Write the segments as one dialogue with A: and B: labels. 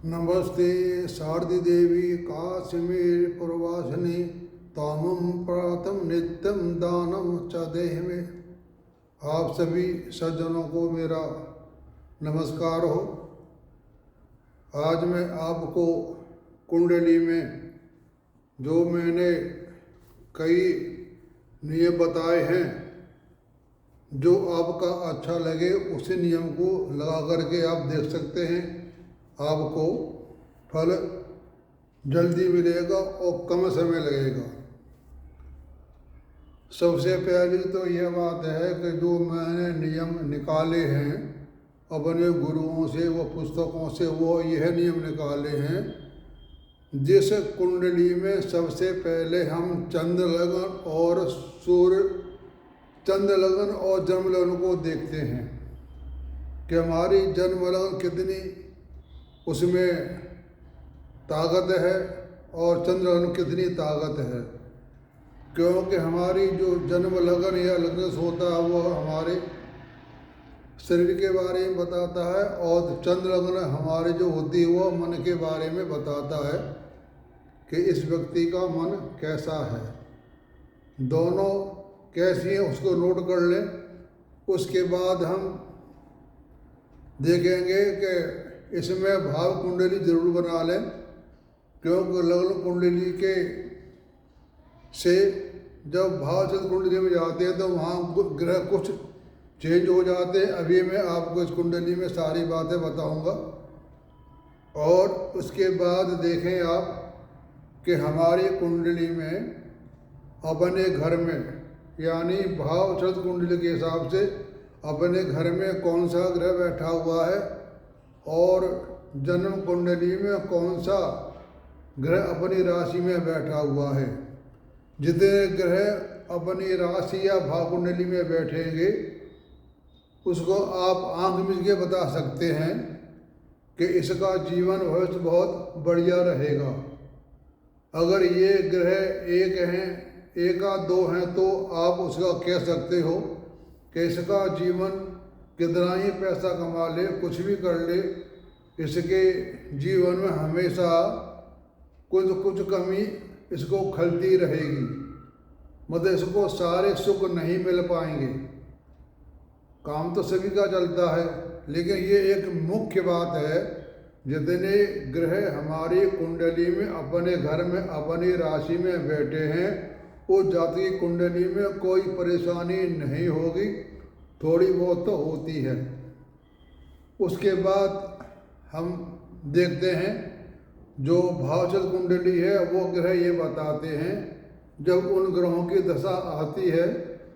A: नमस्ते शारदी देवी काश्मीर प्रवासिनी तामं प्रातम नित्यम दानम च देहि। आप सभी सज्जनों को मेरा नमस्कार हो। आज मैं आपको कुंडली में जो मैंने कई नियम बताए हैं, जो आपका अच्छा लगे उसी नियम को लगा करके आप देख सकते हैं। आपको फल जल्दी मिलेगा और कम समय लगेगा। सबसे पहली तो यह बात है कि जो मैंने नियम निकाले हैं अपने गुरुओं से, वो पुस्तकों से, वो यह नियम निकाले हैं। जिस कुंडली में सबसे पहले हम चंद्र लगन और सूर्य, चंद्र लगन और जन्म लगन को देखते हैं कि हमारी जन्म लगन कितनी उसमें ताकत है और चंद्र लगन कितनी ताकत है। क्योंकि हमारी जो जन्म लगन या लग्न होता है वो हमारे शरीर के बारे में बताता है, और चंद्र लगन हमारे जो होती है वो मन के बारे में बताता है कि इस व्यक्ति का मन कैसा है। दोनों कैसी है उसको नोट कर लें। उसके बाद हम देखेंगे कि इसमें भाव कुंडली जरूर बना लें, क्योंकि लग्न कुंडली के से जब भाव चंद्र कुंडली में जाते हैं तो वहाँ ग्रह कुछ चेंज हो जाते हैं। अभी मैं आपको इस कुंडली में सारी बातें बताऊंगा। और उसके बाद देखें आप कि हमारी कुंडली में अपने घर में, यानी भाव चंद्र कुंडली के हिसाब से अपने घर में कौन सा ग्रह बैठा हुआ है और जन्म कुंडली में कौन सा ग्रह अपनी राशि में बैठा हुआ है। जितने ग्रह अपनी राशि या भाव कुंडली में बैठेंगे उसको आप आंख मीच के बता सकते हैं कि इसका जीवन भविष्य बहुत बढ़िया रहेगा। अगर ये ग्रह एक हैं, एक या दो हैं, तो आप उसका कह सकते हो कि इसका जीवन कितना ही पैसा कमा ले, कुछ भी कर ले, इसके जीवन में हमेशा कुछ कमी इसको खलती रहेगी। मतलब इसको सारे सुख नहीं मिल पाएंगे। काम तो सभी का चलता है, लेकिन ये एक मुख्य बात है। जितने ग्रह हमारी कुंडली में अपने घर में अपनी राशि में बैठे हैं, उस जाति की कुंडली में कोई परेशानी नहीं होगी, थोड़ी बहुत तो होती है। उसके बाद हम देखते हैं जो भावचल कुंडली है, वो ग्रह ये बताते हैं जब उन ग्रहों की दशा आती है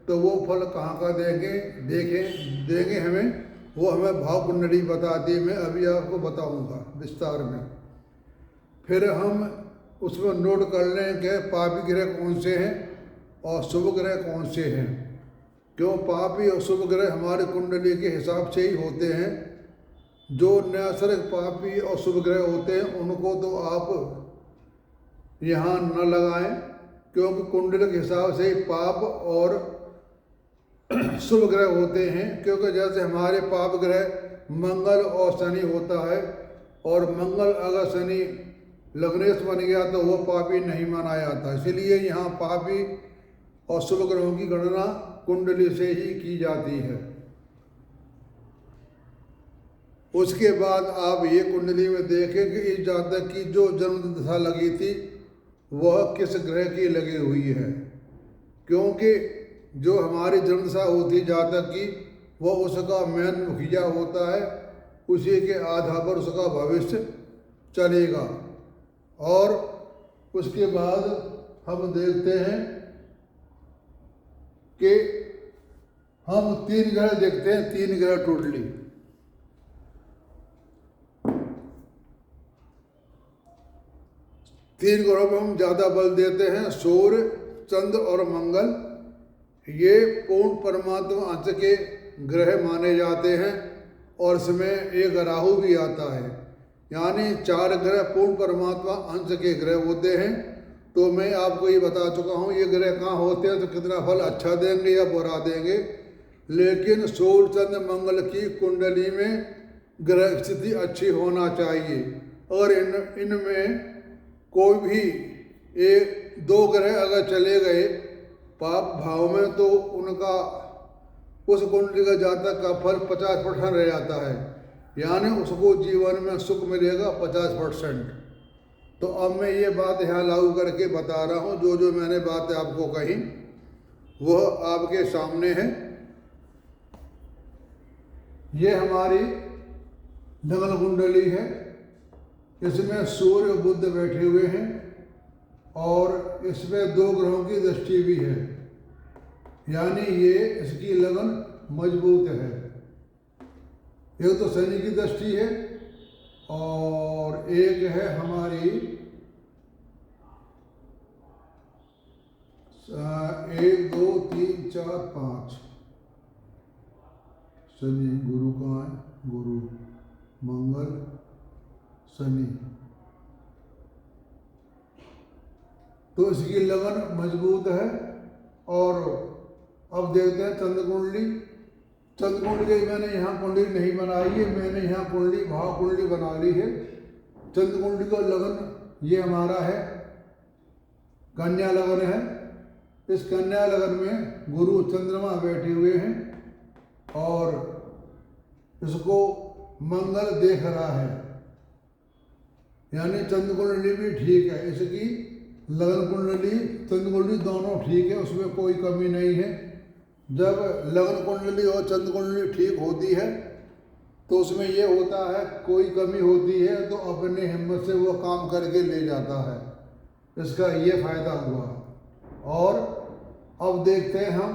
A: तो वो फल कहाँ का देंगे हमें, वो हमें भाव कुंडली बताती है। मैं अभी आपको बताऊंगा विस्तार में। फिर हम उसमें नोट कर लें कि पापी ग्रह कौन से हैं और शुभ ग्रह कौन से हैं। क्यों पापी और शुभ ग्रह हमारे कुंडली के हिसाब से ही होते हैं। जो नैसर्गिक पापी और शुभ ग्रह होते हैं उनको तो आप यहाँ न लगाएं, क्योंकि कुंडली के हिसाब से ही पाप और शुभ ग्रह होते हैं। क्योंकि जैसे हमारे पाप ग्रह मंगल और शनि होता है, और मंगल अगर शनि लग्नेश बन गया तो वो पापी नहीं माना जाता। इसलिए यहाँ पापी और शुभ ग्रहों की गणना कुंडली से ही की जाती है। उसके बाद आप ये कुंडली में देखें कि इस जातक की जो जन्म दशा लगी थी वह किस ग्रह की लगी हुई है। क्योंकि जो हमारी जन्म दशा होती जातक की, वह उसका मेन मुखिया होता है, उसी के आधार पर उसका भविष्य चलेगा। और उसके बाद हम देखते हैं कि हम 3 ग्रह देखते हैं, 3 ग्रह टोटली। तीन ग्रहों पर हम ज़्यादा बल देते हैं, सूर्य, चंद्र और मंगल। ये पूर्ण परमात्मा अंश के ग्रह माने जाते हैं, और इसमें एक राहु भी आता है। यानी 4 ग्रह पूर्ण परमात्मा अंश के ग्रह होते हैं। तो मैं आपको ये बता चुका हूँ ये ग्रह कहाँ होते हैं तो कितना फल अच्छा देंगे या बुरा देंगे। लेकिन सूर्य, चंद्र, मंगल की कुंडली में ग्रह स्थिति अच्छी होना चाहिए। अगर इनमें कोई भी एक दो ग्रह अगर चले गए पाप भाव में तो उनका उस कुंडली का जातक का फल 50% रह जाता है, यानी उसको जीवन में सुख मिलेगा 50%। तो अब मैं ये बात यहाँ लागू करके बता रहा हूँ, जो जो मैंने बातें आपको कही वह आपके सामने है। ये हमारी लग्न कुंडली है, इसमें सूर्य बुध बैठे हुए हैं और इसमें 2 ग्रहों की दृष्टि भी है, यानी ये इसकी लगन मजबूत है। एक तो शनि की दृष्टि है और एक है हमारी 1 2 3 4 5 शनि, गुरु कहाँ है? गुरु, मंगल, शनि। तो इसकी लगन मजबूत है। और अब देखते हैं चंद्र कुंडली। चंद्र कुंडली मैंने यहाँ कुंडली नहीं बनाई है, मैंने यहाँ कुंडली भाव कुंडली बना ली है। चंद्र कुंडली का लगन ये हमारा है, कन्या लगन है। इस कन्या लगन में गुरु चंद्रमा बैठे हुए हैं और इसको मंगल देख रहा है, यानी चंद्र कुंडली भी ठीक है। इसकी लगन कुंडली चंद्र कुंडली दोनों ठीक है, उसमें कोई कमी नहीं है। जब लगन कुंडली और चंद्र कुंडली ठीक होती है तो उसमें ये होता है, कोई कमी होती है तो अपने हिम्मत से वो काम करके ले जाता है, इसका ये फायदा हुआ। और अब देखते हैं हम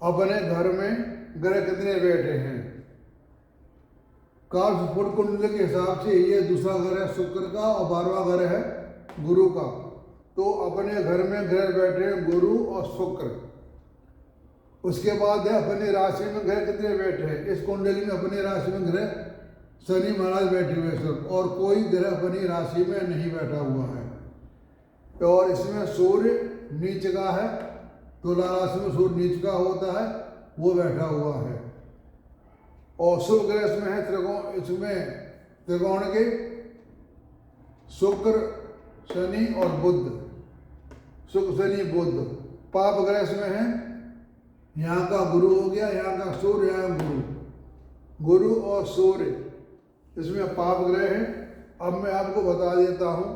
A: अपने घर में ग्रह कितने बैठे हैं। कार्य कुंडली के हिसाब से ये दूसरा घर है शुक्र का और 12वां घर है गुरु का। तो अपने घर में ग्रह बैठे हैं गुरु और शुक्र। उसके बाद है अपने राशि में ग्रह कितने बैठे हैं। इस कुंडली में अपनी राशि में ग्रह शनि महाराज बैठे हुए सब, और कोई ग्रह अपनी राशि में नहीं बैठा हुआ है। और इसमें सूर्य नीच का है, तुला राशि में सूर्य नीच का होता है, वो बैठा हुआ है। और शुभ ग्रह इसमें है त्रिकोण, इसमें त्रिकोण के शुक्र शनि और बुध, शुक्र शनि बुध। पाप ग्रह इसमें है, यहाँ का गुरु हो गया, यहाँ का सूर्य, यहाँ गुरु, गुरु और सूर्य इसमें पाप ग्रह है। अब मैं आपको बता देता हूँ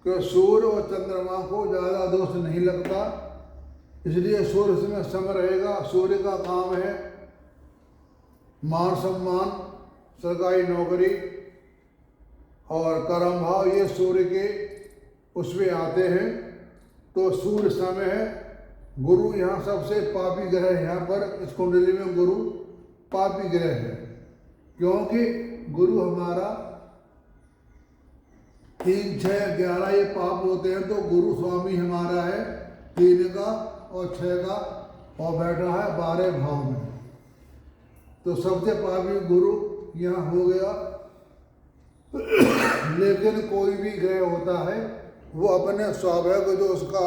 A: कि सूर्य और चंद्रमा को ज़्यादा दोष नहीं लगता, इसलिए सूर्य इसमें सम रहेगा। सूर्य का काम है मान सम्मान, सरकारी नौकरी और कर्म भाव, ये सूर्य के उसमें आते हैं। तो सूर्य समय है। गुरु यहाँ सबसे पापी ग्रह है, यहाँ पर इस कुंडली में गुरु पापी ग्रह है, क्योंकि गुरु हमारा 3 6 11 ये पाप होते हैं। तो गुरु स्वामी हमारा है 3 का और 6 का, और बैठा है 12 भाव में। तो सबसे पापी गुरु यहाँ हो गया। लेकिन कोई भी ग्रह होता है वो अपने स्वाभाविक जो उसका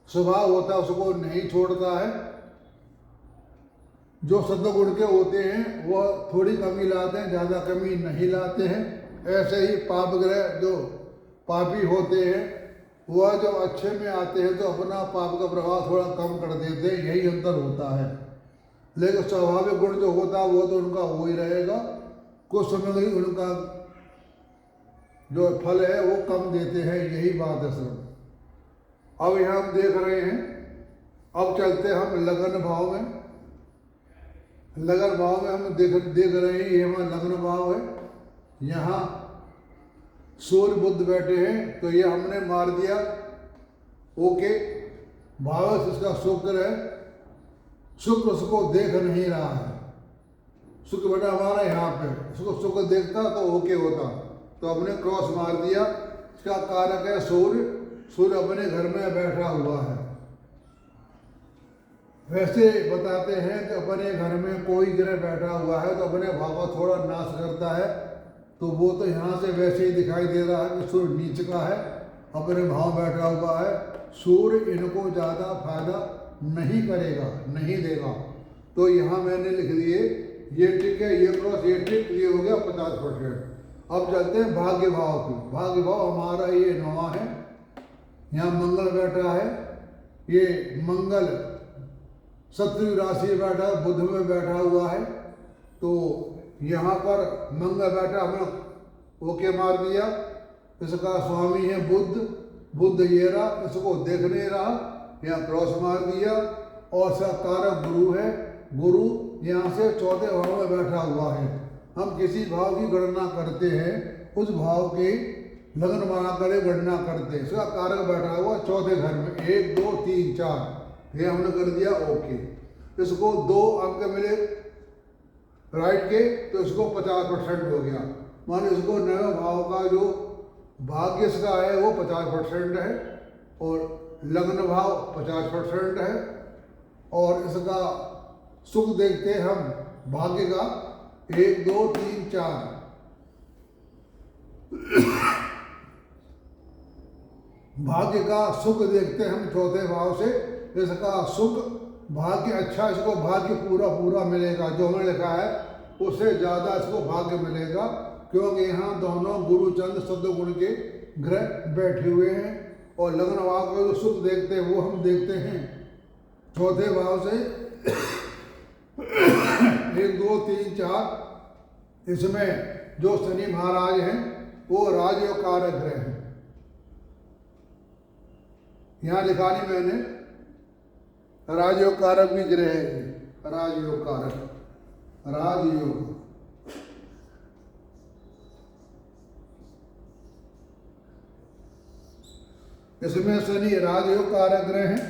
A: स्वभाव होता है उसको नहीं छोड़ता है। जो सद्गुण के होते हैं वो थोड़ी कमी लाते हैं, ज़्यादा कमी नहीं लाते हैं। ऐसे ही पाप ग्रह जो पापी होते हैं वह जो अच्छे में आते हैं तो अपना पाप का प्रभाव थोड़ा कम कर देते हैं, यही अंतर होता है। लेकिन स्वाभाविक गुण जो होता है वो तो उनका हो ही रहेगा, कुछ समय ही उनका जो फल है वो कम देते हैं, यही बात है सर। अब यहाँ हम देख रहे हैं, अब चलते हम लगन भाव में। लगन भाव में हम देख रहे हैं, ये हमारा लगन भाव है। यहाँ सूर्य बुध बैठे हैं तो ये हमने मार दिया, ओके। भाव इसका शुक्र है, शुक्र उसको देख नहीं रहा है। शुक्र बेटा हमारा यहाँ पे, उसको शुक्र देखता तो ओके होता, तो हमने क्रॉस मार दिया। इसका कारक है सूर्य, सूर्य अपने घर में बैठा हुआ है। वैसे बताते हैं कि अपने घर में कोई ग्रह बैठा हुआ है तो अपने भाव का थोड़ा नाश करता है, तो वो तो यहाँ से वैसे ही दिखाई दे रहा है कि सूर्य नीच का है, अपने भाव बैठा हुआ है। सूर्य इनको ज़्यादा फायदा नहीं करेगा, नहीं देगा। तो यहाँ मैंने लिख दिए, ये टिक है, ये क्रॉस, ये टिक, ये हो गया 50%। अब चलते हैं भाग्य भाव की। भाग्य भाव हमारा ये 9वां है। यहाँ मंगल बैठा है, ये मंगल शत्रु राशि में बैठा है, बुध में बैठा हुआ है। तो यहाँ पर मंगल बैठा, हमें ओके मार दिया। इसका स्वामी है बुध, बुध ये रहा, इसको देख नहीं रहा, यहाँ क्रॉस मार दिया। और इसका कारक गुरु है, गुरु यहाँ से चौथे भाव में बैठा हुआ है। हम किसी भाव की गणना करते हैं, उस भाव के लगन बना कर गणना करते हैं। इसका कारक बैठा हुआ चौथे घर में, 1 2 3 4, ये हमने कर दिया ओके। इसको 2 अंक मिले राइट के, तो इसको 50% हो गया। मान इसको नवे भाव का जो भाग्य इसका है वो 50% है, और लग्न भाव 50% है, और इसका सुख देखते हैं हम भाग्य का 1 2 3 4। भाग्य का सुख देखते हैं हम चौथे भाव से। इसका सुख भाग्य अच्छा, इसको भाग्य पूरा पूरा मिलेगा। जो हमें लिखा है उससे ज़्यादा इसको भाग्य मिलेगा, क्योंकि यहाँ दोनों गुरु चंद्र सद्गुण के ग्रह बैठे हुए हैं। और लग्न भाव का जो सुख देखते हैं वो हम देखते हैं चौथे भाव से 1 2 3 4। इसमें जो शनि महाराज हैं वो राजयोग कारक ग्रह हैं। यहाँ लिखा नहीं मैंने, राजयोग कारक भी ग्रह है, राजयोग कारक, राजयोग। इसमें शनि राजयोग कारक ग्रह हैं।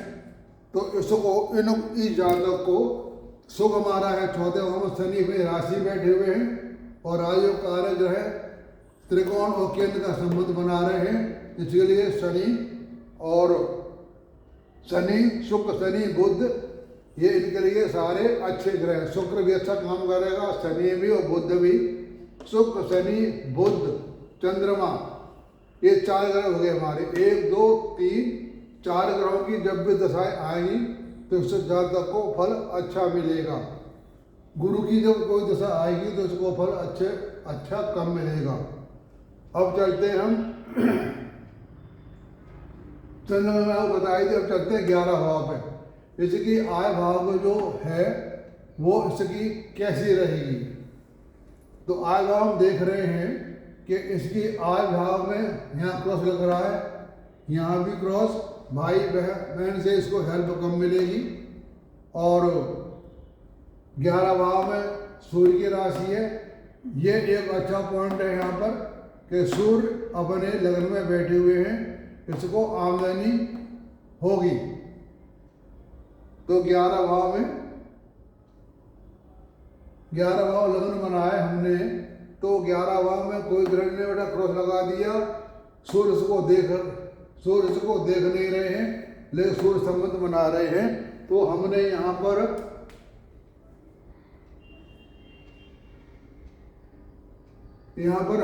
A: तो इसको इस जातक को सुख हमारा है चौथे भाव में, शनि में राशि बैठे हुए हैं, और राजयोग कारक ग्रह त्रिकोण और केंद्र का संबंध बना रहे हैं। इसके लिए शनि और शनि शुक्र शनि बुध ये इनके लिए सारे अच्छे ग्रह। शुक्र भी अच्छा काम करेगा, शनि भी और बुध भी। शुक्र शनि बुध चंद्रमा ये 4 ग्रह हो गए हमारे। 1 2 3 4 ग्रहों की जब भी दशाएं आएंगी तो इससे जातक को फल अच्छा मिलेगा। गुरु की जब कोई दशा आएगी तो इसको फल अच्छा कम मिलेगा। अब चलते हैं हम चंद्रमा को बताई थी। अब चलते हैं 11 भाव पे। इसकी आय भाव जो है वो इसकी कैसी रहेगी। तो आय भाव हम देख रहे हैं कि इसकी आय भाव में यहाँ क्रॉस लग रहा है, यहाँ भी क्रॉस, भाई बहन से इसको हेल्प कम मिलेगी। और 11 भाव में सूर्य की राशि है। ये एक अच्छा पॉइंट है यहाँ पर कि सूर्य अपने लग्न में बैठे हुए हैं, इसको आमदनी होगी। तो 11 भाव में 11 भाव लग्न बनाया हमने, तो 11 भाव में कोई ग्रह ने बेटा क्रॉस लगा दिया। सूर्य इसको देख नहीं रहे हैं, लेकिन सूर्य संबंध बना रहे हैं। तो हमने यहाँ पर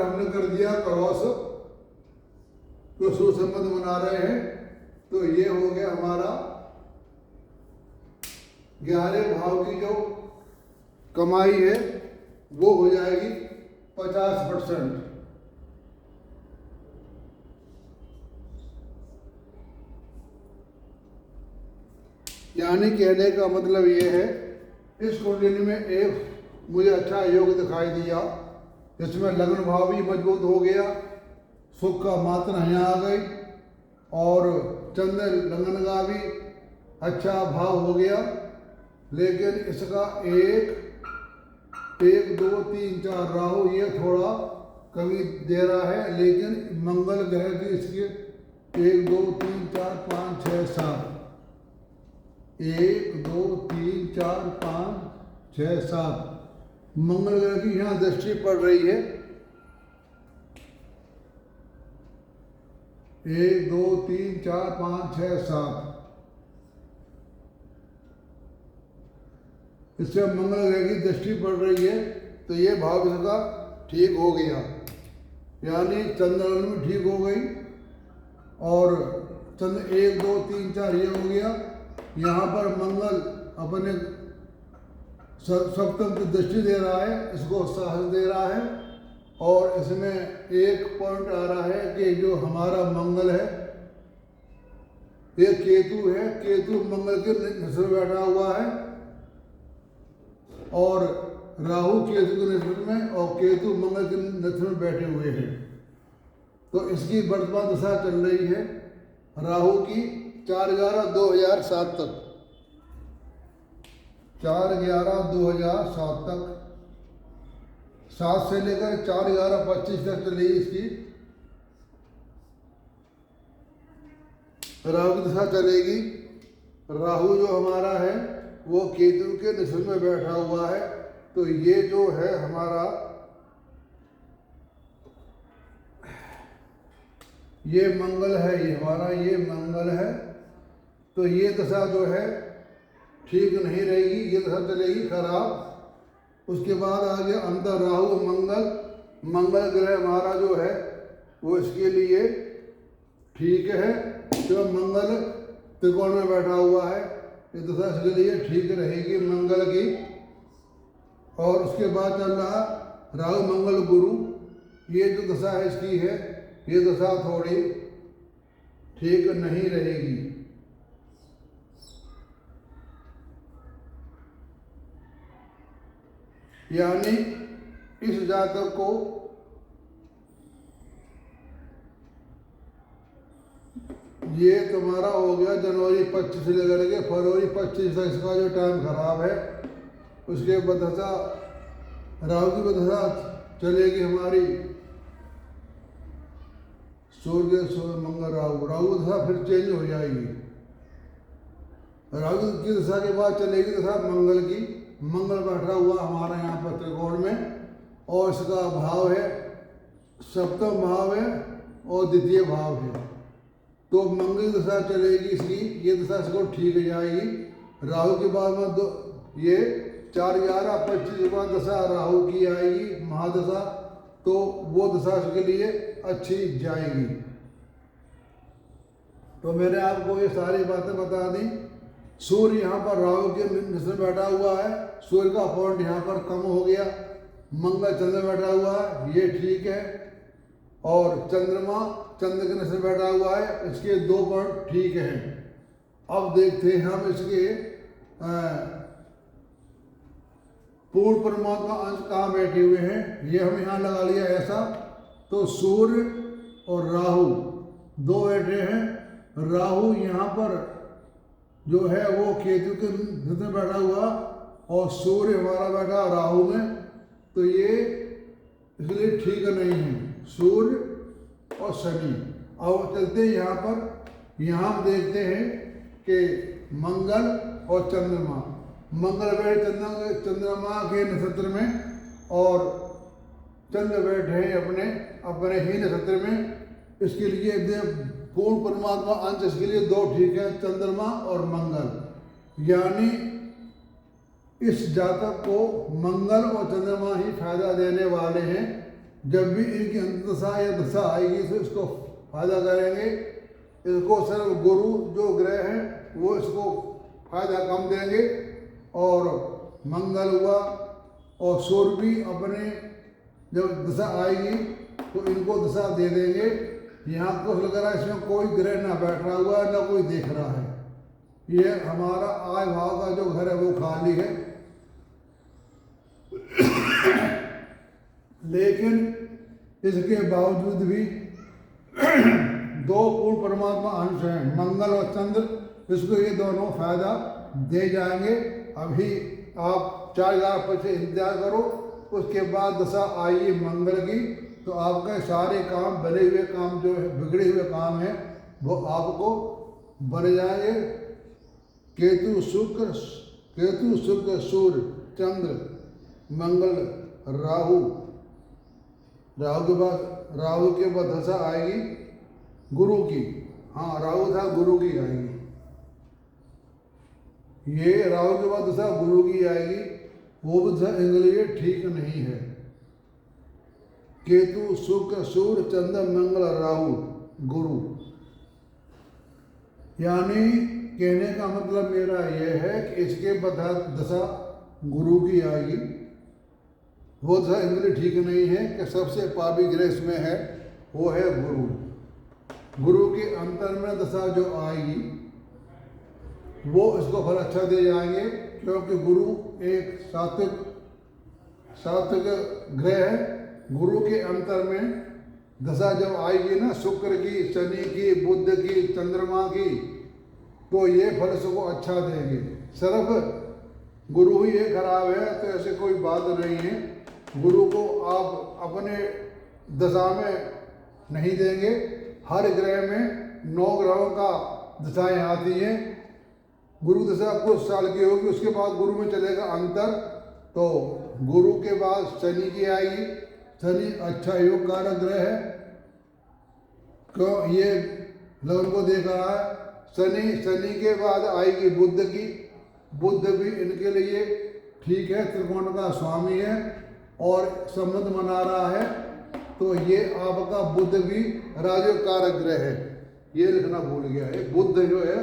A: हमने कर दिया क्रॉस, तो सूर्य संबंध बना रहे हैं। तो ये हो गया हमारा 11 भाव की जो कमाई है वो हो जाएगी 50%। यानी कहने का मतलब ये है, इस कुंडली में एक मुझे अच्छा योग दिखाई दिया। इसमें लग्न भाव भी मजबूत हो गया, सुख का मात्रा यहाँ आ गई, और चंद्र लग्न का भी अच्छा भाव हो गया। लेकिन इसका 1 2 3 4 राहु ये थोड़ा कमी दे रहा है। लेकिन मंगल ग्रह की इसके 1 2 3 4 5 6 7 1 2 3 4 5 6 7 मंगल ग्रह की यहाँ दृष्टि पड़ रही है। 1 2 3 4 5 6 7 इससे मंगल ग्रह की दृष्टि पड़ रही है। तो ये भाव इसका ठीक हो गया, यानी चंद्र भी ठीक हो गई। और चंद्र 1 2 3 4 ये हो गया। यहाँ पर मंगल अपने सप्तम की दृष्टि दे रहा है, इसको साहस दे रहा है। और इसमें एक पॉइंट आ रहा है कि जो हमारा मंगल है, ये केतु है, केतु मंगल के नक्षत्र में बैठा हुआ है और राहु केतु के नक्षत्र में और केतु मंगल के नक्षत्र में बैठे हुए हैं। तो इसकी वर्तमान दशा चल रही है राहु की 4/11/2007 तक, 4/11/2007 तक, 7 से लेकर 4/11/25 तक चलेगी इसकी राहु की दशा चलेगी। राहु जो हमारा है वो केतु के नक्षत्र में बैठा हुआ है। तो ये जो है हमारा, ये मंगल है, ये हमारा ये मंगल है। तो ये दशा जो है ठीक नहीं रहेगी, ये दशा चलेगी खराब। उसके बाद आ गया अंतर राहु मंगल, मंगल ग्रह हमारा जो है वो इसके लिए ठीक है, जो मंगल त्रिकोण में बैठा हुआ है, ये दशा इसके लिए ठीक रहेगी मंगल की। और उसके बाद चल रहा राहु मंगल गुरु, ये जो दशा है इसकी है, ये दशा थोड़ी ठीक नहीं रहेगी। यानी इस जातक को ये तुम्हारा हो गया जनवरी 25 से लेकर के फरवरी 25 तक इसका जो टाइम खराब है। उसके बाद दशा राहु की दशा चलेगी हमारी सूर्य मंगल राहु, राहु दशा फिर चेंज हो जाएगी। राहु की दशा के बाद चलेगी दशा मंगल की, मंगल बैठा हुआ हमारा यहाँ पर त्रिकोण में और इसका भाव है सप्तम भाव है और द्वितीय भाव है। तो मंगल दशा चलेगी इसकी, ये दशा इसको ठीक जाएगी। राहु के बाद में ये 4/11/25 के बाद दशा राहु की आएगी महादशा, तो वो दशा इसके लिए अच्छी जाएगी। तो मैंने आपको ये सारी बातें बता दी। सूर्य यहाँ पर राहु के नक्षत्र में बैठा हुआ है, सूर्य का पॉइंट यहाँ पर कम हो गया। मंगल चंद्र बैठा हुआ है, ये ठीक है। और चंद्रमा चंद्र के नक्षत्र में बैठा हुआ है, इसके 2 पॉइंट ठीक हैं। अब देखते हैं हम इसके पूर्ण परमात्मा अंश कहाँ बैठे हुए हैं। ये हम यहाँ लगा लिया ऐसा। तो सूर्य और राहु 2 बैठे हैं। राहु यहाँ पर जो है वो केतु के नक्षत्र में बैठा हुआ और सूर्य हमारा बैठा राहु में। तो ये इसलिए ठीक नहीं है सूर्य और शनि। अब चलते हैं यहाँ पर, यहाँ हम देखते हैं कि मंगल और चंद्रमा, मंगल बैठे चंद्रमा के नक्षत्र में और चंद्र बैठे हैं अपने अपने ही नक्षत्र में। इसके लिए पूर्ण परमात्मा अंश इसके लिए 2 ठीक है, चंद्रमा और मंगल। यानी इस जातक को मंगल और चंद्रमा ही फायदा देने वाले हैं। जब भी इनकी अंतदशा या दशा आएगी तो इसको फायदा करेंगे। इसको सिर्फ गुरु जो ग्रह हैं वो इसको फायदा कम देंगे और मंगल हुआ और सूर्य भी अपने जब दशा आएगी तो इनको दशा दे देंगे। यहाँ को लग रहा है इसमें कोई ग्रह ना बैठ रहा हुआ है ना कोई देख रहा है। ये हमारा आय भाव का जो घर है वो खाली है। लेकिन इसके बावजूद भी 2 पूर्ण परमात्मा अंश हैं, मंगल और चंद्र। इसको ये दोनों फायदा दे जाएंगे। अभी आप 4/11/25 इंतजार करो, उसके बाद दशा आई मंगल की तो आपके सारे काम बने हुए काम जो है बिगड़े हुए काम हैं वो आपको बन जाएंगे। केतु शुक्र सूर्य चंद्र मंगल राहु, राहु के बाद दशा आएगी गुरु की। हाँ, राहु था गुरु की आएगी। ये राहु के बाद दशा गुरु की आएगी, वो भी दशा इनके लिए ठीक नहीं है। केतु शुक्र सूर्य चंद्र मंगल राहु गुरु। यानी कहने का मतलब मेरा यह है कि इसके बाद दशा गुरु की आएगी वो दशा इनके लिए ठीक नहीं है कि सबसे पापी ग्रह इसमें है वो है गुरु। गुरु के अंतर में दशा जो आएगी वो इसको फल अच्छा दे जाएंगे, क्योंकि गुरु एक सात्विक ग्रह है। गुरु के अंतर में दशा जब आएगी ना शुक्र की, शनि की, बुध की, चंद्रमा की, तो ये फल इसको अच्छा देंगे। सिर्फ गुरु ही ये खराब है तो ऐसे कोई बात नहीं है। गुरु को आप अपने दशा में नहीं देंगे। हर ग्रह में 9 ग्रहों का दशाएं आती हैं। गुरु दशा कुछ साल की होगी, उसके बाद गुरु में चलेगा अंतर। तो गुरु के बाद शनि की आएगी। शनि अच्छा योग कारक ग्रह है, क्यों ये लगन को देख रहा है। शनि के बाद आएगी बुध की। बुध भी इनके लिए ठीक है, त्रिकोण का स्वामी है और संबंध बना रहा है। तो ये आपका बुध भी राजयोग कारक ग्रह है, ये लिखना भूल गया है। बुध जो है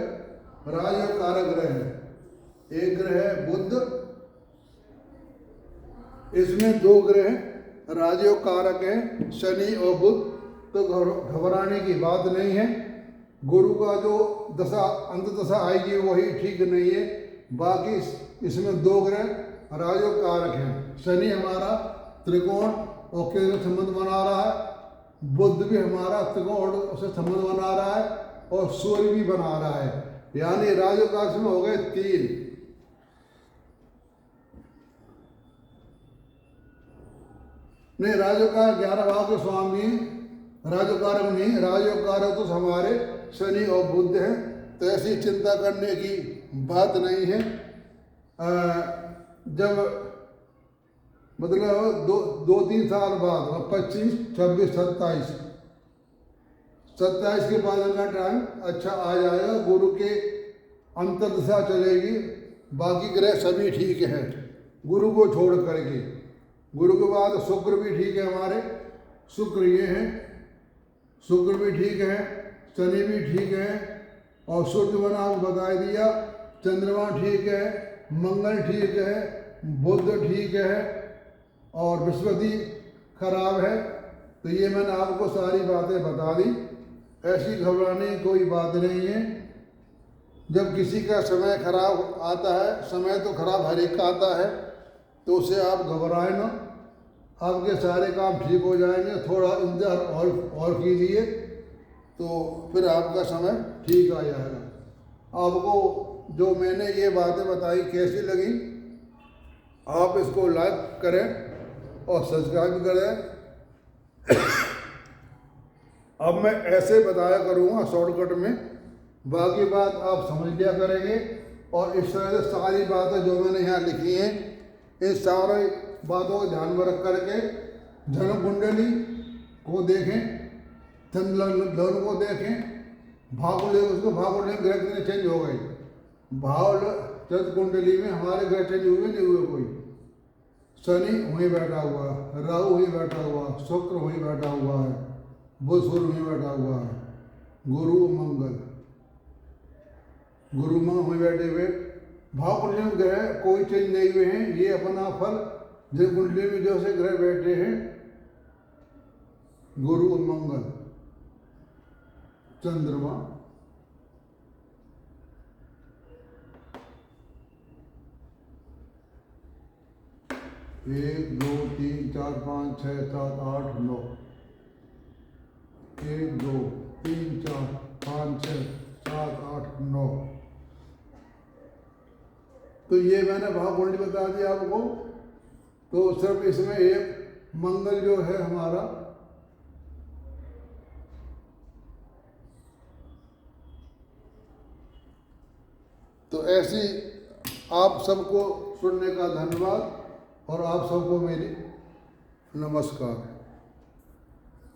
A: राजयोग कारक ग्रह है। एक ग्रह है बुध, इसमें 2 ग्रह राजयोग कारक है, शनि और बुध। तो घबराने की बात नहीं है। गुरु का जो दशा अंत दशा आएगी वही ठीक नहीं है। बाकी इसमें 2 ग्रह राजयोग कारक हैं। शनि हमारा त्रिकोण और केंद्र संबंध बना रहा है, बुध भी हमारा त्रिकोण से संबंध बना रहा है और सूर्य भी बना रहा है। यानी राजयोग कारक में हो गए 3। नहीं, राजयोग कारक 11 भाव के स्वामी, राजयोग कारक नहीं। राजयोग कारक तो हमारे शनि और बुध हैं, तो ऐसी चिंता करने की बात नहीं है। जब मतलब 2-3 साल बाद 25, 26, 27 के बाद इनका टाइम अच्छा आ जाएगा। गुरु के अंतर्दशा चलेगी, बाकी ग्रह सभी ठीक है गुरु को छोड़ करके। गुरु के बाद शुक्र भी ठीक है हमारे, शुक्र ये हैं, शुक्र भी ठीक है, शनि भी ठीक है और सूर्य बना आपको बता दिया। चंद्रमा ठीक है, मंगल ठीक है, बुध ठीक है और बृहस्पति खराब है। तो ये मैंने आपको सारी बातें बता दी। ऐसी घबराने की कोई बात नहीं है। जब किसी का समय खराब आता है, समय तो खराब हर एक का आता है, तो उससे आप घबराएं ना, आपके सारे काम ठीक हो जाएंगे। थोड़ा इंतजार और कीजिए तो फिर आपका समय ठीक आ जाएगा। आपको जो मैंने ये बातें बताई कैसी लगी, आप इसको लाइक करें और सब्सक्राइब करें। अब मैं ऐसे बताया करूँगा शॉर्टकट में, बाकी बात आप समझ लिया करेंगे। और इस तरह से सारी बातें जो मैंने यहाँ लिखी हैं, इन सारे बातों को ध्यान में रख करके जन्म कुंडली को देखें, चंद्र लग्न को देखें, भाव को देखें। उसको भाव कुंडली में ग्रह कितने चेंज हो गए, भाव चंद्र कुंडली में हमारे ग्रह चेंज हुए नहीं हुए कोई। शनि वहीं बैठा हुआ है, राहु वहीं बैठा हुआ, शुक्र वहीं बैठा हुआ है, बुध सूर्य वहीं बैठा हुआ है, गुरु मंगल वहीं बैठे हुए। भाव कुंडली में ग्रह कोई चेंज नहीं हुए हैं। ये अपना फल जिस कुंडली में जो से ग्रह बैठे हैं, गुरु मंगल चंद्रमा, 1 2 3 4 5 6 7 8 9, 1 2 3 4 5 6 7 8 9। तो ये मैंने भाव कुंडली बता दी आपको। तो सिर्फ इसमें एक मंगल जो है हमारा तो ऐसी आप सबको सुनने का धन्यवाद और आप सबको मेरी नमस्कार।